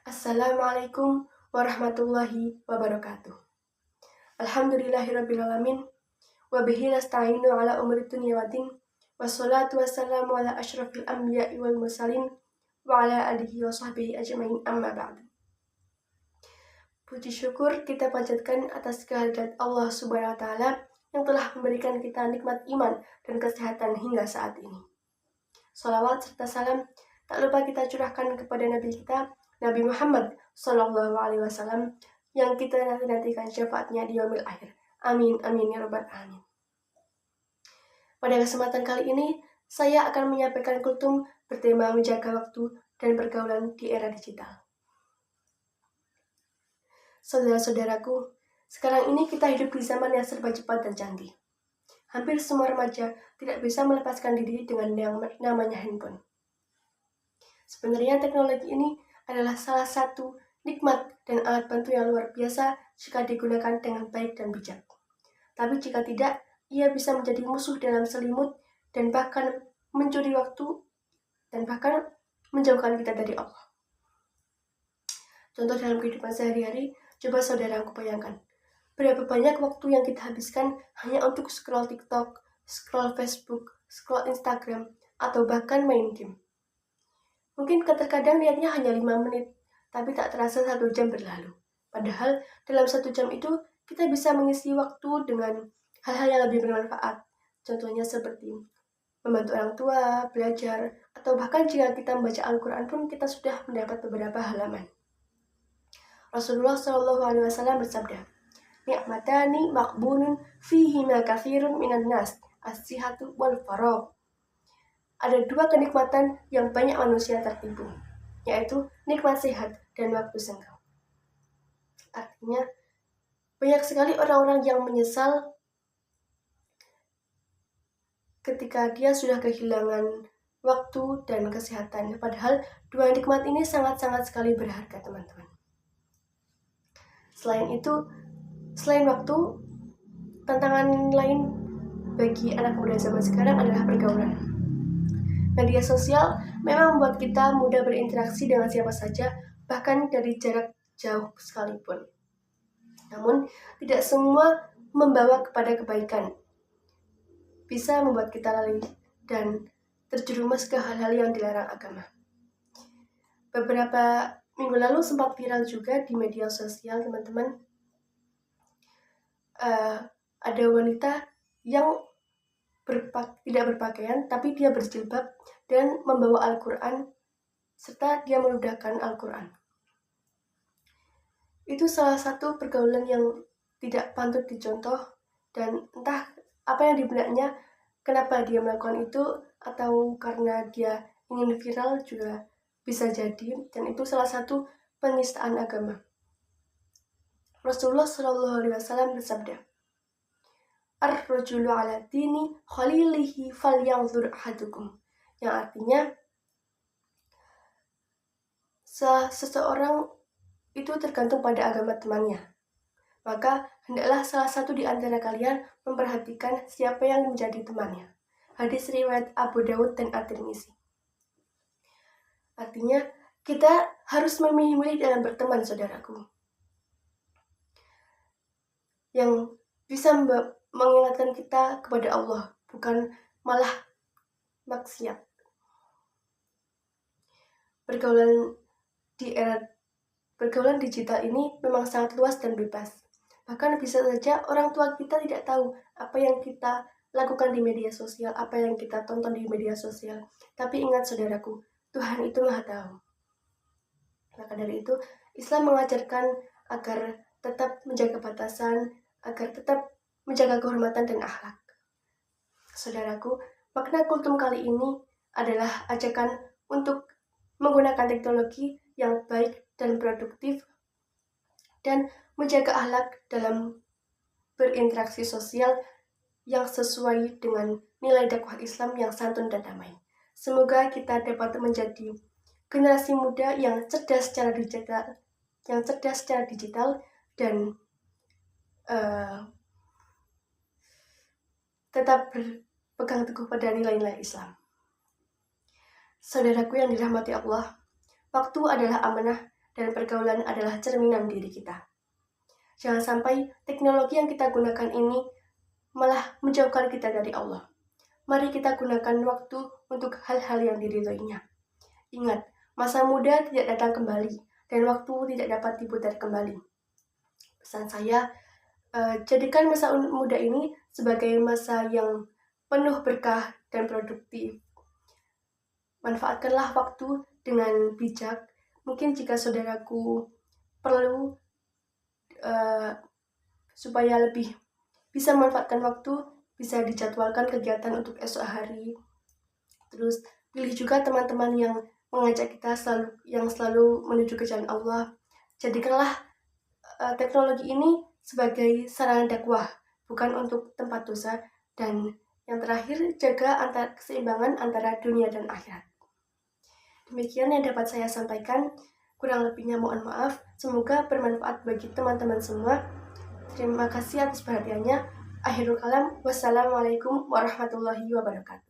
Assalamualaikum warahmatullahi wabarakatuh. Alhamdulillahirrabbilalamin. Wabihi nasta'inu ala umri dunya waddin. Wassalatu wassalamu ala ashrafil anbiya'i wal mursalin. Wa ala alihi wa sahbihi ajma'in amma ba'du. Puji syukur kita panjatkan atas kehadirat Allah Subhanahu wa Ta'ala yang telah memberikan kita nikmat iman dan kesehatan hingga saat ini. Salawat serta salam tak lupa kita curahkan kepada Nabi kita, Nabi Muhammad Sallallahu Alaihi Wasallam, yang kita nantikan syafaatnya di yaumil akhir. Amin, amin ya rabbal alamin. Pada kesempatan kali ini, saya akan menyampaikan kultum bertema menjaga waktu dan pergaulan di era digital. Saudara-saudaraku, sekarang ini kita hidup di zaman yang serba cepat dan canggih. Hampir semua remaja tidak bisa melepaskan diri dengan yang namanya handphone. Sebenarnya teknologi ini adalah salah satu nikmat dan alat bantu yang luar biasa jika digunakan dengan baik dan bijak. Tapi jika tidak, ia bisa menjadi musuh dalam selimut dan bahkan mencuri waktu dan bahkan menjauhkan kita dari Allah. Contoh dalam kehidupan sehari-hari, coba saudaraku bayangkan. Berapa banyak waktu yang kita habiskan hanya untuk scroll TikTok, scroll Facebook, scroll Instagram, atau bahkan main game. Mungkin terkadang niatnya hanya 5 menit, tapi tak terasa 1 jam berlalu. Padahal dalam 1 jam itu kita bisa mengisi waktu dengan hal-hal yang lebih bermanfaat. Contohnya seperti membantu orang tua, belajar, atau bahkan jika kita membaca Al-Quran pun kita sudah mendapat beberapa halaman. Rasulullah SAW bersabda, "Ni'matani maqbunun fihima katsirun minan nas, as-sihhatu wal faragh." Ada 2 kenikmatan yang banyak manusia tertipu, yaitu nikmat sehat dan waktu senggang. Artinya, banyak sekali orang-orang yang menyesal ketika dia sudah kehilangan waktu dan kesehatan. Padahal 2 nikmat ini sangat-sangat sekali berharga, teman-teman. Selain waktu, tantangan lain bagi anak muda zaman sekarang adalah pergaulan. Media sosial memang membuat kita mudah berinteraksi dengan siapa saja, bahkan dari jarak jauh sekalipun. Namun, tidak semua membawa kepada kebaikan. Bisa membuat kita lalai dan terjerumus ke hal-hal yang dilarang agama. Beberapa minggu lalu sempat viral juga di media sosial, teman-teman. Ada wanita yang tidak berpakaian, tapi dia berjilbab dan membawa Al-Quran, serta dia meludahkan Al-Quran. Itu salah satu pergaulan yang tidak patut dicontoh, dan entah apa yang di benaknya, kenapa dia melakukan itu, atau karena dia ingin viral juga bisa jadi, dan itu salah satu penistaan agama. Rasulullah SAW bersabda, "Ar-rajulu ala dini khalilihi falyanzur ahadukum." Yang artinya, seseorang itu tergantung pada agama temannya. Maka hendaklah salah satu di antara kalian memperhatikan siapa yang menjadi temannya. Hadis riwayat Abu Dawud dan At-Tirmizi. Artinya, kita harus memilih-milih dalam berteman, saudaraku, yang bisa mengingatkan kita kepada Allah, bukan malah maksiat. Pergaulan digital ini memang sangat luas dan bebas. Bahkan bisa saja orang tua kita tidak tahu apa yang kita lakukan di media sosial, apa yang kita tonton di media sosial. Tapi ingat, saudaraku, Tuhan itu Maha tahu. Maka dari itu, Islam mengajarkan agar tetap menjaga batasan, agar tetap menjaga kehormatan dan akhlak. Saudaraku, makna kultum kali ini adalah ajakan untuk menggunakan teknologi yang baik dan produktif dan menjaga akhlak dalam berinteraksi sosial yang sesuai dengan nilai dakwah Islam yang santun dan damai. Semoga kita dapat menjadi generasi muda yang cerdas secara digital, dan tetap berpegang teguh pada nilai-nilai Islam. Saudaraku yang dirahmati Allah, waktu adalah amanah dan pergaulan adalah cerminan diri kita. Jangan sampai teknologi yang kita gunakan ini malah menjauhkan kita dari Allah. Mari kita gunakan waktu untuk hal-hal yang diridhoinya. Ingat, masa muda tidak datang kembali, dan waktu tidak dapat diputar kembali. Pesan saya, jadikan masa muda ini sebagai masa yang penuh berkah dan produktif. Manfaatkanlah waktu dengan bijak. Mungkin jika saudaraku perlu supaya lebih bisa memanfaatkan waktu, bisa dijadwalkan kegiatan untuk esok hari. Terus pilih juga teman-teman yang mengajak kita selalu menuju ke jalan Allah. Jadikanlah teknologi ini sebagai sarana dakwah, bukan untuk tempat dosa. Dan yang terakhir, jaga keseimbangan antara dunia dan akhirat. Demikian yang dapat saya sampaikan. Kurang lebihnya mohon maaf. Semoga bermanfaat bagi teman-teman semua. Terima kasih atas perhatiannya. Akhirul kalam, wassalamualaikum warahmatullahi wabarakatuh.